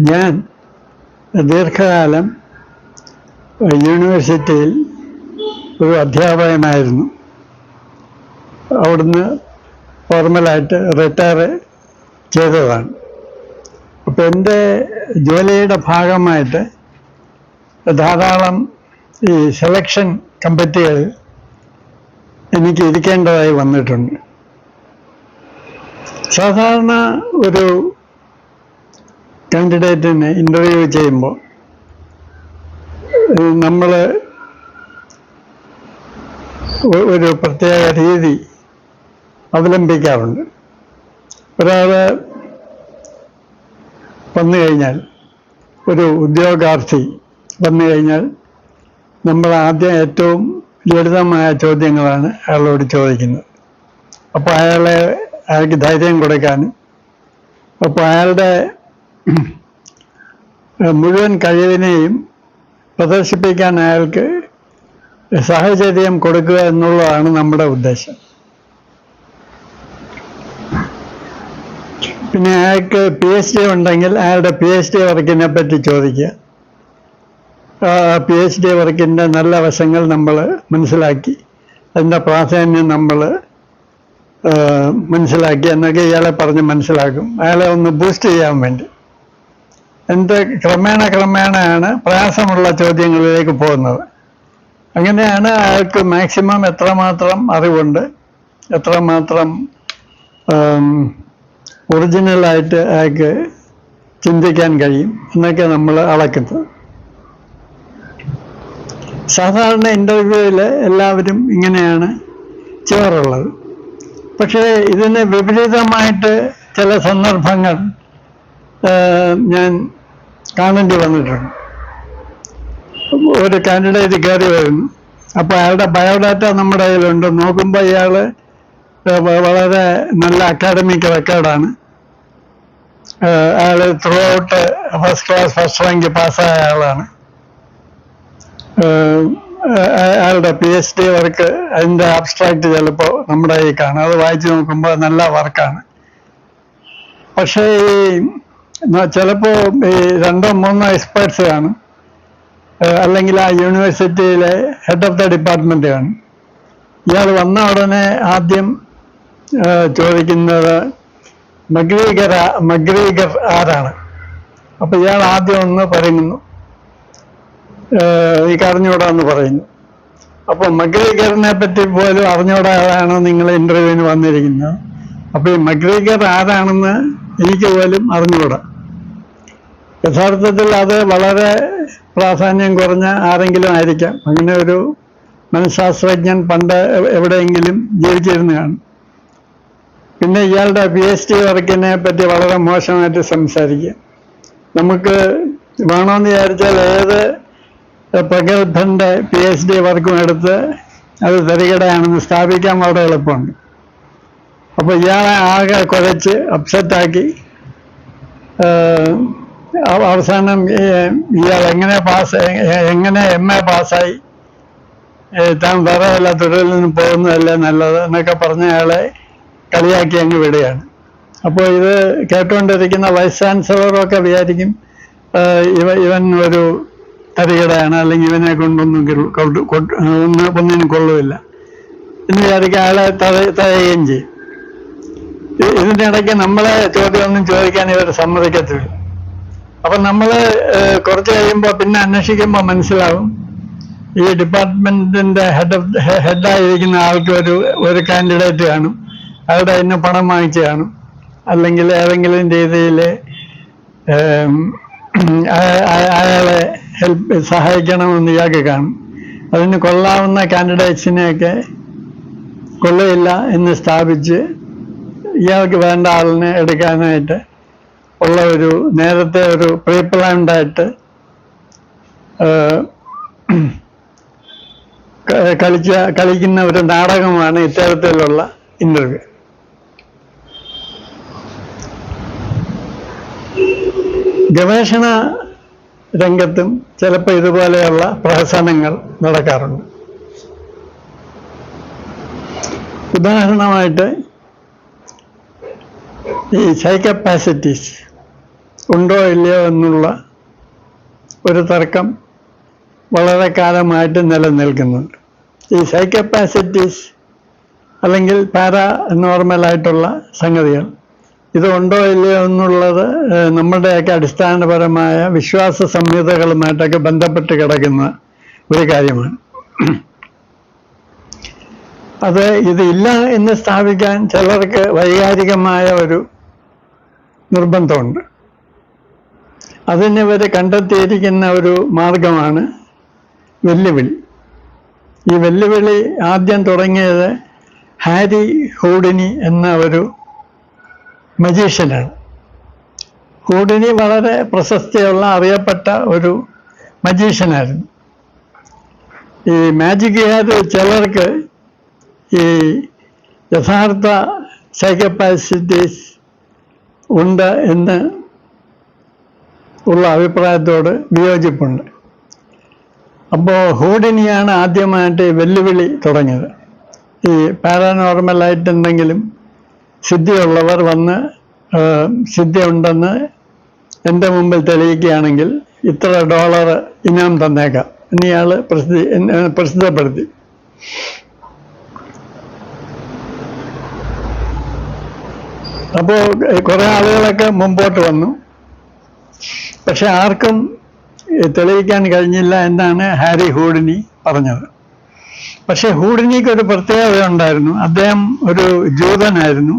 ഞാൻ ദീർഘകാലം യൂണിവേഴ്സിറ്റിയിൽ ഒരു അധ്യാപകനായിരുന്നു. അവിടുന്ന് ഫോർമലായിട്ട് റിട്ടയർ ചെയ്തതാണ്. അപ്പോൾ എൻ്റെ ജോലിയുടെ ഭാഗമായിട്ട് ധാരാളം ഈ സെലക്ഷൻ കമ്മിറ്റികളിൽ എനിക്ക് ഇരിക്കേണ്ടതായി വന്നിട്ടുണ്ട്. സാധാരണ ഒരു കാൻഡിഡേറ്റിനെ ഇൻ്റർവ്യൂ ചെയ്യുമ്പോൾ നമ്മൾ ഒരു പ്രത്യേക രീതി അവലംബിക്കാറുണ്ട്. ഒരാൾ വന്നു കഴിഞ്ഞാൽ, ഒരു ഉദ്യോഗാർത്ഥി വന്നു കഴിഞ്ഞാൽ നമ്മൾ ആദ്യം ഏറ്റവും ലളിതമായ ചോദ്യങ്ങളാണ് അയാളോട് ചോദിക്കുന്നത്. അപ്പോൾ അയാൾക്ക് ധൈര്യം കൊടുക്കാനും അപ്പോൾ അയാളുടെ മുഴുവൻ കഴിവിനെയും പ്രദർശിപ്പിക്കാൻ അയാൾക്ക് സാഹചര്യം കൊടുക്കുക എന്നുള്ളതാണ് നമ്മുടെ ഉദ്ദേശം. പിന്നെ അയാൾക്ക് PhD ഉണ്ടെങ്കിൽ അയാളുടെ PhD വർക്കിനെ പറ്റി ചോദിക്കുക. PhD വർക്കിൻ്റെ നല്ല വശങ്ങൾ നമ്മൾ മനസ്സിലാക്കി, അതിൻ്റെ പ്രാധാന്യം നമ്മൾ മനസ്സിലാക്കി എന്നൊക്കെ ഇയാളെ പറഞ്ഞ് മനസ്സിലാക്കും, അയാളെ ഒന്ന് ബൂസ്റ്റ് ചെയ്യാൻ വേണ്ടി. എന്നിട്ട് ക്രമേണയാണ് പ്രയാസമുള്ള ചോദ്യങ്ങളിലേക്ക് പോകുന്നത്. അങ്ങനെയാണ് അയാൾക്ക് മാക്സിമം എത്രമാത്രം അറിവുണ്ട്, എത്രമാത്രം ഒറിജിനലായിട്ട് അയാൾക്ക് ചിന്തിക്കാൻ കഴിയും എന്നൊക്കെ നമ്മൾ അളക്കുന്നത്. സാധാരണ ഇൻ്റർവ്യൂവിൽ എല്ലാവരും ഇങ്ങനെയാണ് ചെയ്യാറുള്ളത്. പക്ഷേ ഇതിന് വിപരീതമായിട്ട് ചില സന്ദർഭങ്ങൾ ഞാൻ കാണേണ്ടി വന്നിട്ടുണ്ട്. ഒരു കാൻഡിഡേറ്റ് കയറി വരുന്നു. അപ്പോൾ അയാളുടെ ബയോഡാറ്റ നമ്മുടെ കയ്യിലുണ്ട്. നോക്കുമ്പോൾ ഇയാൾ വളരെ നല്ല അക്കാഡമിക് റെക്കോർഡാണ്. അയാൾ through out first class first rank പാസ്സായ ആളാണ്. അയാളുടെ PhD വർക്ക്, അതിൻ്റെ അബ്സ്ട്രാക്റ്റ് ചിലപ്പോൾ നമ്മുടെ കയ്യിൽ കാണും. അത് വായിച്ചു നോക്കുമ്പോൾ നല്ല വർക്കാണ്. പക്ഷേ ചിലപ്പോൾ ഈ 2-3 എക്സ്പേർട്സ് കാണും, അല്ലെങ്കിൽ ആ യൂണിവേഴ്സിറ്റിയിലെ ഹെഡ് ഓഫ് ദ ഡിപ്പാർട്ട്മെൻറ്റ് കാണും. ഇയാൾ വന്ന ഉടനെ ആദ്യം ചോദിക്കുന്നത് മഗ്രീഗർ ആരാണ്? അപ്പോൾ ഇയാൾ ആദ്യം ഒന്ന് പറയുന്നു, ഈ അറിഞ്ഞുകൂടാന്ന് പറയുന്നു. അപ്പോൾ മഗ്രീഗറിനെ പറ്റി പോലും അറിഞ്ഞുകൂടാതാണ് നിങ്ങൾ ഇൻ്റർവ്യൂവിന് വന്നിരിക്കുന്നത്. അപ്പോൾ ഈ മഗ്രീഗർ ആരാണെന്ന് എനിക്ക് പോലും അറിഞ്ഞുകൂടാ. യഥാർത്ഥത്തിൽ അത് വളരെ പ്രാധാന്യം കുറഞ്ഞ ആരെങ്കിലും ആയിരിക്കാം. അങ്ങനെ ഒരു മനഃശാസ്ത്രജ്ഞൻ പണ്ട് എവിടെയെങ്കിലും ജീവിച്ചിരുന്നു കാണും. പിന്നെ ഇയാളുടെ PhD വർക്കിനെ പറ്റി വളരെ മോശമായിട്ട് സംസാരിക്കുക. നമുക്ക് വേണമെന്ന് വിചാരിച്ചാൽ ഏത് പ്രഗത്ഭൻ്റെ PhD വർക്കും എടുത്ത് അത് തരികടയാണെന്ന് സ്ഥാപിക്കാൻ വളരെ എളുപ്പമുണ്ട്. അപ്പോൾ ഇയാളെ ആകെ കുഴച്ച് അപ്സെറ്റാക്കി അവസാനം ഇയാൾ എങ്ങനെ MA പാസ്സായി, താൻ വേറെ വല്ല തൊഴിലിൽ നിന്ന് പോകുന്നതല്ലേ നല്ലത് എന്നൊക്കെ പറഞ്ഞ അയാളെ കളിയാക്കി അങ്ങ് വിടുകയാണ്. അപ്പോൾ ഇത് കേട്ടുകൊണ്ടിരിക്കുന്ന വൈസ് ചാൻസലറൊക്കെ വിചാരിക്കും ഇവൻ ഒരു തരികടയാണ്, അല്ലെങ്കിൽ ഇവനെ ഒന്നിനും കൊള്ളുമില്ല എന്ന് വിചാരിക്കുക, അയാളെ തഴയുകയും ചെയ്യും. ഇതിൻ്റെ ഇടയ്ക്ക് നമ്മളെ ചോദ്യമൊന്നും ചോദിക്കാൻ ഇവർ സമ്മതിക്കത്തില്ല. അപ്പം നമ്മൾ കുറച്ച് കഴിയുമ്പോൾ പിന്നെ അന്വേഷിക്കുമ്പോൾ മനസ്സിലാവും, ഈ ഡിപ്പാർട്ട്മെൻറ്റിൻ്റെ ഹെഡായിരിക്കുന്ന ആൾക്ക് ഒരു കാൻഡിഡേറ്റ് കാണും, അയാളുടെ അതിന് പണം വാങ്ങിച്ച് കാണും, അല്ലെങ്കിൽ ഏതെങ്കിലും രീതിയിൽ അയാളെ സഹായിക്കണമെന്ന് ഇയാൾക്ക് കാണും. അതിന് കൊള്ളാവുന്ന കാൻഡിഡേറ്റ്സിനെയൊക്കെ കൊള്ളയില്ല എന്ന് സ്ഥാപിച്ച് ഇയാൾക്ക് വേണ്ട ആളിനെ എടുക്കാനായിട്ട് ഉള്ള നേരത്തെ ഒരു പ്രീ പ്ലാൻഡായിട്ട് കളിക്കുന്ന ഒരു നാടകമാണ് ഇത്തരത്തിലുള്ള ഇൻ്റർവ്യൂ. ഗവേഷണ രംഗത്തും ചിലപ്പോൾ ഇതുപോലെയുള്ള പ്രഹസനങ്ങൾ നടക്കാറുണ്ട്. ഉദാഹരണമായിട്ട് ഈ സൈക്കോപാസിറ്റീസ് ഉണ്ടോ ഇല്ലയോ എന്നുള്ള ഒരു തർക്കം വളരെ കാലമായിട്ട് നിലനിൽക്കുന്നുണ്ട്. ഈ സൈക്കോപാസിറ്റീസ് അല്ലെങ്കിൽ പാരാ നോർമലായിട്ടുള്ള സംഗതികൾ ഇതുണ്ടോ ഇല്ലയോ എന്നുള്ളത് നമ്മുടെയൊക്കെ അടിസ്ഥാനപരമായ വിശ്വാസ സംഹിതകളുമായിട്ടൊക്കെ ബന്ധപ്പെട്ട് കിടക്കുന്ന ഒരു കാര്യമാണ്. അത് ഇതില്ല എന്ന് സ്ഥാപിക്കാൻ ചിലർക്ക് വൈകാരികമായ ഒരു നിർബന്ധമുണ്ട്. അതിനിവർ കണ്ടെത്തിയിരിക്കുന്ന ഒരു മാർഗമാണ് വെല്ലുവിളി. ഈ വെല്ലുവിളി ആദ്യം തുടങ്ങിയത് ഹാരി ഹൂഡിനി എന്ന ഒരു മജീഷ്യനാണ്. ഹൂഡിനി വളരെ പ്രശസ്തിയുള്ള അറിയപ്പെട്ട ഒരു മജീഷ്യനായിരുന്നു. ഈ മാജിക്കുകാർ ചിലർക്ക് ഈ യഥാർത്ഥ സൈക്കോപാസിറ്റീസ് ഉണ്ട് എന്ന് ഉള്ള അഭിപ്രായത്തോട് വിയോജിപ്പുണ്ട്. അപ്പോൾ ഹൂഡിനിയാണ് ആദ്യമായിട്ട് വെല്ലുവിളി തുടങ്ങിയത്. ഈ പാരാനോർമലായിട്ട് എന്തെങ്കിലും സിദ്ധിയുള്ളവർ വന്ന് സിദ്ധി ഉണ്ടെന്ന് എൻ്റെ മുമ്പിൽ തെളിയിക്കുകയാണെങ്കിൽ $ഇത്ര ഇനാം തന്നേക്കാം എന്ന് ഇയാൾ പ്രസിദ്ധപ്പെടുത്തി. അപ്പോൾ കുറേ ആളുകളൊക്കെ മുമ്പോട്ട് വന്നു. പക്ഷെ ആർക്കും തെളിയിക്കാൻ കഴിഞ്ഞില്ല എന്നാണ് ഹാരി ഹൂഡിനി പറഞ്ഞത്. പക്ഷെ ഹൂഡിനിക്ക് ഒരു പ്രത്യേകത ഉണ്ടായിരുന്നു. അദ്ദേഹം ഒരു ജൂതനായിരുന്നു.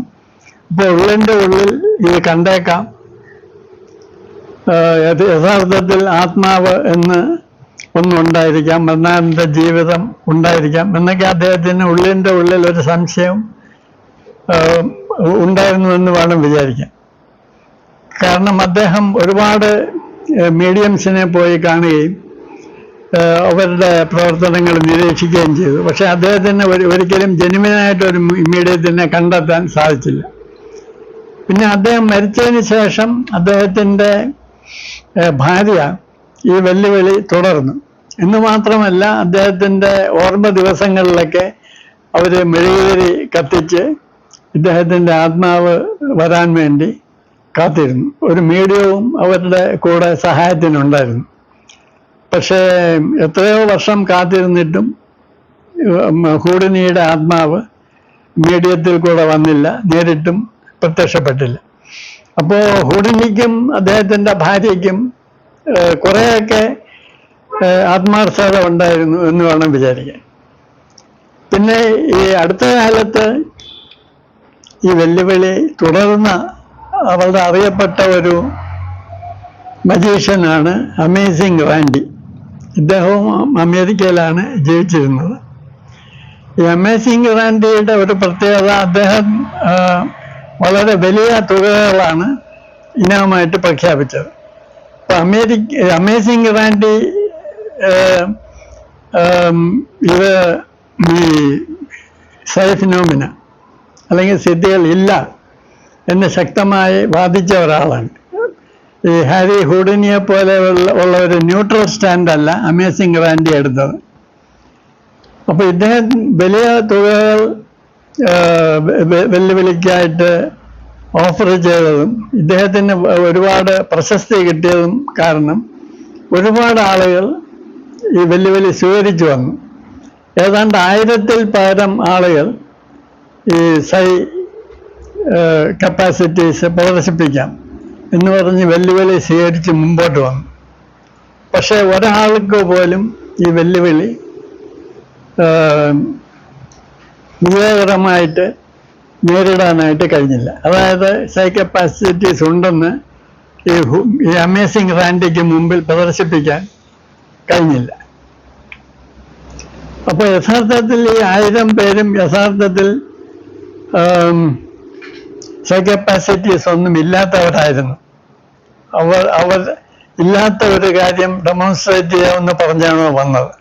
അപ്പോൾ ഉള്ളിൻ്റെ ഉള്ളിൽ ഇത് കണ്ടേക്കാം, യഥാർത്ഥത്തിൽ ആത്മാവ് എന്ന് ഒന്നുണ്ടായിരിക്കാം, മരണാനന്തര ജീവിതം ഉണ്ടായിരിക്കാം എന്നൊക്കെ അദ്ദേഹത്തിന് ഉള്ളിൻ്റെ ഉള്ളിൽ ഒരു സംശയം ഉണ്ടായിരുന്നു എന്ന് വേണം വിചാരിക്കാം. കാരണം അദ്ദേഹം ഒരുപാട് മീഡിയംസിനെ പോയി കാണുകയും അവരുടെ പ്രവർത്തനങ്ങൾ നിരീക്ഷിക്കുകയും ചെയ്തു. പക്ഷെ അദ്ദേഹത്തിന് ഒരിക്കലും ജെനുവിനായിട്ടൊരു മീഡിയത്തിനെ കണ്ടെത്താൻ സാധിച്ചില്ല. പിന്നെ അദ്ദേഹം മരിച്ചതിന് ശേഷം അദ്ദേഹത്തിൻ്റെ ഭാര്യ ഈ വെല്ലുവിളി തുടർന്നു. എന്ന് മാത്രമല്ല, അദ്ദേഹത്തിൻ്റെ ഓർമ്മ ദിവസങ്ങളിലൊക്കെ അവർ മെഴുകുതിരി കത്തിച്ച് ഇദ്ദേഹത്തിൻ്റെ ആത്മാവ് വരാൻ വേണ്ടി കാത്തിരുന്നു. ഒരു മീഡിയവും അവരുടെ കൂടെ സഹായത്തിനുണ്ടായിരുന്നു. പക്ഷേ എത്രയോ വർഷം കാത്തിരുന്നിട്ടും ഹൂഡിനിയുടെ ആത്മാവ് മീഡിയത്തിൽ കൂടെ വന്നില്ല, നേരിട്ടും പ്രത്യക്ഷപ്പെട്ടില്ല. അപ്പോൾ ഹൂഡിനിക്കും അദ്ദേഹത്തിൻ്റെ ഭാര്യയ്ക്കും കുറേയൊക്കെ ആത്മാർത്ഥത ഉണ്ടായിരുന്നു എന്ന് വേണം വിചാരിക്കാൻ. പിന്നെ ഈ അടുത്ത കാലത്ത് ഈ വെല്ലുവിളി തുടർന്ന അവളുടെ അറിയപ്പെട്ട ഒരു മജീഷ്യനാണ് അമേസിംഗ് റാൻഡി. ഇദ്ദേഹവും അമേരിക്കയിലാണ് ജീവിച്ചിരുന്നത്. ഈ അമേസിംഗ് റാൻഡിയുടെ ഒരു പ്രത്യേകത, അദ്ദേഹം വളരെ വലിയ തുകകളാണ് ഇനാമായിട്ട് പ്രഖ്യാപിച്ചത്. അപ്പോൾ അമേസിംഗ് റാൻഡി ഇത് ഈ സൈഫിനോമിന അല്ലെങ്കിൽ സിദ്ധികൾ ഇല്ല എന്ന് ശക്തമായി വാദിച്ച ഒരാളാണ്. ഈ ഹാരി ഹൂഡിനിയെ പോലെ ഉള്ള ഒരു ന്യൂട്രൽ സ്റ്റാൻഡല്ല അമേസിംഗ് റാൻഡി എടുത്തത്. അപ്പോൾ ഇദ്ദേഹം വലിയ തുകകൾ വെല്ലുവിളിക്കായിട്ട് ഓഫർ ചെയ്തതും ഇദ്ദേഹത്തിന് ഒരുപാട് പ്രശസ്തി കിട്ടിയതും കാരണം ഒരുപാട് ആളുകൾ ഈ വെല്ലുവിളി സ്വീകരിച്ചു വന്നു. ഏതാണ്ട് 1000-ൽ പരം ആളുകൾ ഈ കപ്പാസിറ്റീസ് പ്രദർശിപ്പിക്കാം എന്ന് പറഞ്ഞ് വെല്ലുവിളി സ്വീകരിച്ച് മുമ്പോട്ട് വന്നു. പക്ഷേ ഒരാൾക്ക് പോലും ഈ വെല്ലുവിളി വിജയകരമായിട്ട് നേരിടാനായിട്ട് കഴിഞ്ഞില്ല. അതായത് സൈക്കപ്പാസിറ്റീസ് ഉണ്ടെന്ന് ഈ അമേസിംഗ് റാൻഡിക്ക് മുമ്പിൽ പ്രദർശിപ്പിക്കാൻ കഴിഞ്ഞില്ല. അപ്പോൾ യഥാർത്ഥത്തിൽ ഈ 1000 പേരും യഥാർത്ഥത്തിൽ സൈക്കപ്പാസിറ്റീസ് ഒന്നും ഇല്ലാത്തവരായിരുന്നു. അവർ ഇല്ലാത്ത ഒരു കാര്യം ഡെമോൺസ്ട്രേറ്റ് ചെയ്യാമെന്ന് പറഞ്ഞാണോ വന്നത്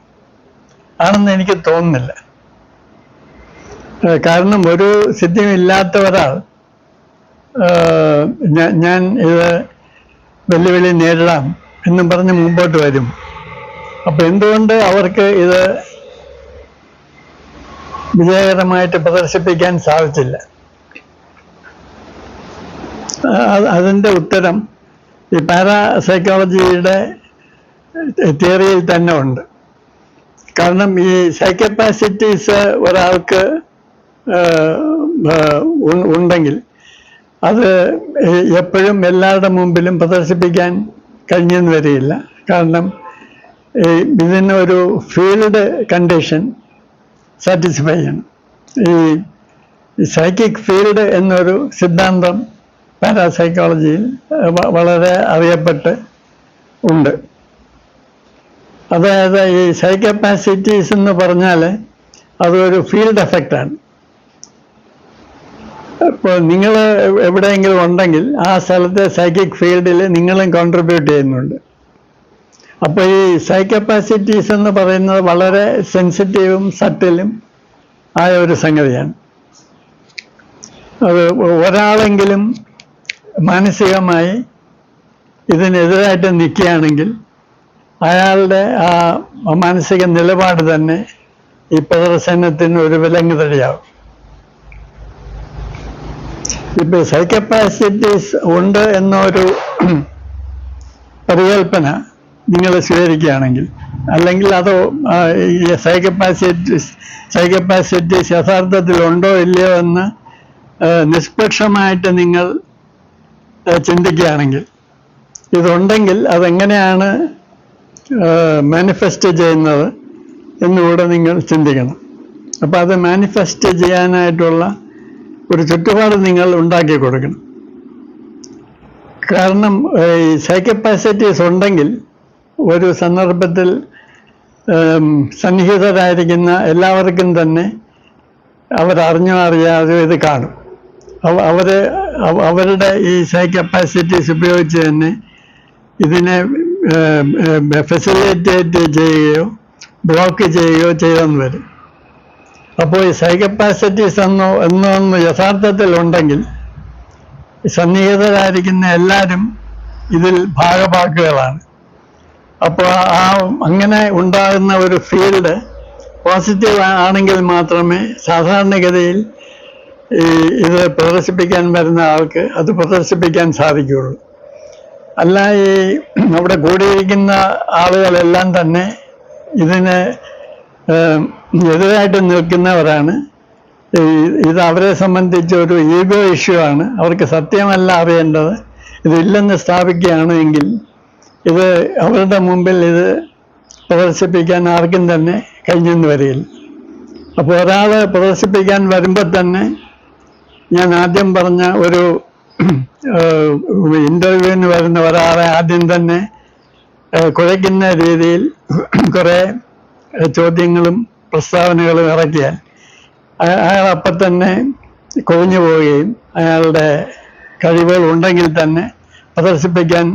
ആണെന്ന് എനിക്ക് തോന്നുന്നില്ല. കാരണം ഒരു സിദ്ധിയും ഇല്ലാത്ത ഒരാൾ ഞാൻ ഇത് വെല്ലുവിളി നേരിടാം എന്നും പറഞ്ഞ് മുമ്പോട്ട് വരും. അപ്പം എന്തുകൊണ്ട് അവർക്ക് ഇത് വിജയകരമായിട്ട് പ്രദർശിപ്പിക്കാൻ സാധിച്ചില്ല? അതിൻ്റെ ഉത്തരം ഈ പാരാസൈക്കോളജിയുടെ തിയറിയിൽ തന്നെ ഉണ്ട്. കാരണം ഈ സൈക്കോപാസിറ്റീസ് ഒരാൾക്ക് ഉണ്ടെങ്കിൽ അത് എപ്പോഴും എല്ലാവരുടെ മുമ്പിലും പ്രദർശിപ്പിക്കാൻ കഴിഞ്ഞെന്ന് വരികയില്ല. കാരണം ഇതിന് ഒരു ഫീൽഡ് കണ്ടീഷൻ സാറ്റിസ്ഫൈ ചെയ്യണം. ഈ സൈക്കിക് ഫീൽഡ് എന്നൊരു സിദ്ധാന്തം പാരാസൈക്കോളജിയിൽ വളരെ അറിയപ്പെട്ട് ഉണ്ട്. അതായത് ഈ സൈക്കോപാസിറ്റീസ് എന്ന് പറഞ്ഞാൽ അതൊരു ഫീൽഡ് എഫക്റ്റാണ്. ഇപ്പോൾ നിങ്ങൾ എവിടെയെങ്കിലും ഉണ്ടെങ്കിൽ ആ സ്ഥലത്തെ സൈക്കിക് ഫീൽഡിൽ നിങ്ങളും കോൺട്രിബ്യൂട്ട് ചെയ്യുന്നുണ്ട്. അപ്പോൾ ഈ സൈക്കോപാസിറ്റീസ് എന്ന് പറയുന്നത് വളരെ സെൻസിറ്റീവും സട്ടിലും ആയ ഒരു സംഗതിയാണ്. അത് ഒരാളെങ്കിലും മാനസികമായി ഇതിനെതിരായിട്ട് നിൽക്കുകയാണെങ്കിൽ അയാളുടെ ആ മാനസിക നിലപാട് തന്നെ ഈ പ്രദർശനത്തിന് ഒരു വിലങ്ങുതടിയാവും. ഇപ്പൊ സൈക്കോപാസിറ്റീസ് ഉണ്ട് എന്നൊരു പരികൽപ്പന നിങ്ങൾ സ്വീകരിക്കുകയാണെങ്കിൽ, അല്ലെങ്കിൽ അതോ ഈ സൈക്കോപാസിറ്റീസ് യഥാർത്ഥത്തിൽ ഉണ്ടോ ഇല്ലയോ എന്ന് നിഷ്പക്ഷമായിട്ട് നിങ്ങൾ ചിന്തിക്കുകയാണെങ്കിൽ, ഇതുണ്ടെങ്കിൽ അതെങ്ങനെയാണ് മാനിഫെസ്റ്റ് ചെയ്യുന്നത് എന്നുകൂടെ നിങ്ങൾ ചിന്തിക്കണം. അപ്പോൾ അത് മാനിഫെസ്റ്റ് ചെയ്യാനായിട്ടുള്ള ഒരു ചുറ്റുപാട് നിങ്ങൾ ഉണ്ടാക്കി കൊടുക്കണം. കാരണം ഈ സൈക്കോപാസിറ്റീസ് ഉണ്ടെങ്കിൽ ഒരു സന്ദർഭത്തിൽ സന്നിഹിതരായിരിക്കുന്ന എല്ലാവർക്കും തന്നെ അവരറിഞ്ഞോ അറിയാതെയോ ഇത് കാണും. അവരുടെ ഈ സൈക്കോപാസിറ്റീസ് ഉപയോഗിച്ച് തന്നെ ഇതിനെ ഫെസിലിറ്റേറ്റ് ചെയ്യുകയോ ബ്ലോക്ക് ചെയ്യുകയോ ചെയ്തെന്ന് വരും. അപ്പോൾ ഈ സൈക്കോപാസിറ്റീസ് എന്നൊന്ന് യഥാർത്ഥത്തിൽ ഉണ്ടെങ്കിൽ സന്നിഹിതരായിരിക്കുന്ന എല്ലാവരും ഇതിൽ ഭാഗഭാക്കുകളാണ്. അപ്പോൾ അങ്ങനെ ഉണ്ടാകുന്ന ഒരു ഫീൽഡ് പോസിറ്റീവ് ആണെങ്കിൽ മാത്രമേ സാധാരണഗതിയിൽ ഇത് പ്രദർശിപ്പിക്കാൻ വരുന്ന ആൾക്ക് അത് പ്രദർശിപ്പിക്കാൻ സാധിക്കുകയുള്ളൂ. അല്ല, ഈ അവിടെ കൂടിയിരിക്കുന്ന ആളുകളെല്ലാം തന്നെ ഇതിന് എതിരായിട്ട് നിൽക്കുന്നവരാണ്. ഇത് അവരെ സംബന്ധിച്ച് ഒരു ഈഗോ ഇഷ്യൂ ആണ്. അവർക്ക് സത്യമല്ല അറിയേണ്ടത്, ഇതില്ലെന്ന് സ്ഥാപിക്കുകയാണ് എങ്കിൽ ഇത് അവരുടെ മുമ്പിൽ ഇത് പ്രദർശിപ്പിക്കാൻ ആർക്കും തന്നെ കഴിഞ്ഞെന്ന് വരികയില്ല. അപ്പോൾ ഒരാൾ പ്രദർശിപ്പിക്കാൻ വരുമ്പോൾ തന്നെ ഞാൻ ആദ്യം പറഞ്ഞ ഒരു ഇൻ്റർവ്യൂവിന് വരുന്ന ഒരാളെ ആദ്യം തന്നെ കുഴയ്ക്കുന്ന രീതിയിൽ കുറേ ചോദ്യങ്ങളും പ്രസ്താവനകളും ഇറക്കിയാൽ അയാൾ അപ്പം തന്നെ കൊഴിഞ്ഞു പോവുകയും അയാളുടെ കഴിവുകൾ ഉണ്ടെങ്കിൽ തന്നെ പ്രദർശിപ്പിക്കാൻ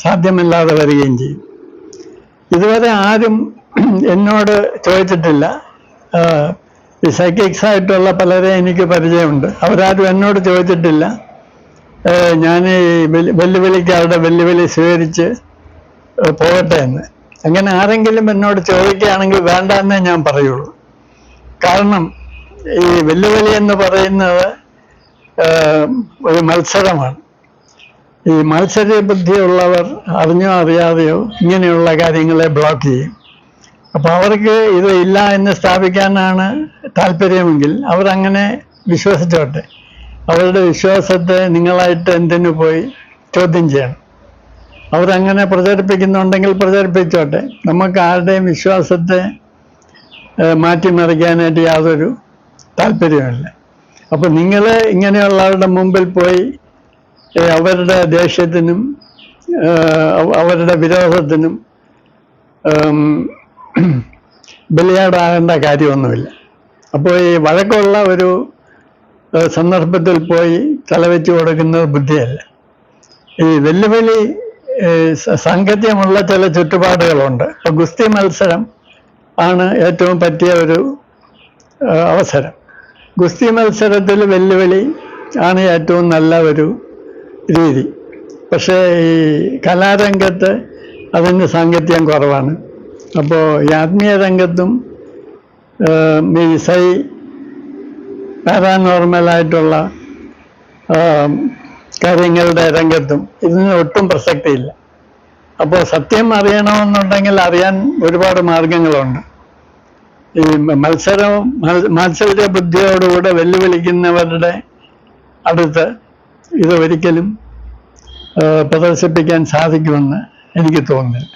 സാധ്യമല്ലാതെ വരികയും ചെയ്യും. ഇതുവരെ ആരും എന്നോട് ചോദിച്ചിട്ടില്ല. ഈ സൈക്കിക്സ് ആയിട്ടുള്ള പലരെ എനിക്ക് പരിചയമുണ്ട്. അവരാരും എന്നോട് ചോദിച്ചിട്ടില്ല ഞാൻ ഈ വെല്ലുവിളിക്കാരുടെ വെല്ലുവിളി സ്വീകരിച്ച് പോകട്ടെ എന്ന്. അങ്ങനെ ആരെങ്കിലും എന്നോട് ചോദിക്കുകയാണെങ്കിൽ വേണ്ട എന്നേ ഞാൻ പറയുള്ളൂ. കാരണം ഈ വെല്ലുവിളി എന്ന് പറയുന്നത് ഒരു മത്സരമാണ്. ഈ മത്സര ബുദ്ധിയുള്ളവർ അറിഞ്ഞോ അറിയാതെയോ ഇങ്ങനെയുള്ള കാര്യങ്ങളെ ബ്ലോക്ക് ചെയ്യും. അപ്പോൾ അവർക്ക് ഇത് ഇല്ല എന്ന് സ്ഥാപിക്കാനാണ് താല്പര്യമെങ്കിൽ അവരങ്ങനെ വിശ്വസിച്ചോട്ടെ. അവരുടെ വിശ്വാസത്തെ നിങ്ങളായിട്ട് എന്തിനു പോയി ചോദ്യം ചെയ്യണം. അവരങ്ങനെ പ്രചരിപ്പിക്കുന്നുണ്ടെങ്കിൽ പ്രചരിപ്പിച്ചോട്ടെ. നമുക്ക് ആരുടെയും വിശ്വാസത്തെ മാറ്റിമറിക്കാനായിട്ട് യാതൊരു താല്പര്യമില്ല. അപ്പോൾ നിങ്ങൾ ഇങ്ങനെയുള്ളവരുടെ മുമ്പിൽ പോയി അവരുടെ ദേഷ്യത്തിനും അവരുടെ വിരോധത്തിനും ബലിയാടാകേണ്ട കാര്യമൊന്നുമില്ല. അപ്പോൾ ഈ വഴക്കമുള്ള ഒരു സന്ദർഭത്തിൽ പോയി തലവെച്ച് കൊടുക്കുന്നത് ബുദ്ധിയല്ല. ഈ വെല്ലുവിളി സാങ്കത്യമുള്ള ചില ചുറ്റുപാടുകളുണ്ട്. ഇപ്പോൾ ഗുസ്തി മത്സരം ആണ് ഏറ്റവും പറ്റിയ ഒരു അവസരം. ഗുസ്തി മത്സരത്തിൽ വെല്ലുവിളി ആണ് ഏറ്റവും നല്ല ഒരു രീതി. പക്ഷേ ഈ കലാരംഗത്ത് അതിന് സാങ്കത്യം കുറവാണ്. അപ്പോൾ ഈ ആത്മീയ രംഗത്തും ഈ പാരാനോർമലായിട്ടുള്ള കാര്യങ്ങളുടെ രംഗത്തും ഇതിന് ഒട്ടും പ്രസക്തിയില്ല. അപ്പോൾ സത്യം അറിയണമെന്നുണ്ടെങ്കിൽ അറിയാൻ ഒരുപാട് മാർഗങ്ങളുണ്ട്. ഈ മാത്സര്യ ബുദ്ധിയോടുകൂടെ വെല്ലുവിളിക്കുന്നവരുടെ അടുത്ത് ഇത് ഒരിക്കലും പ്രദർശിപ്പിക്കാൻ സാധിക്കുമെന്ന് എനിക്ക് തോന്നുന്നില്ല.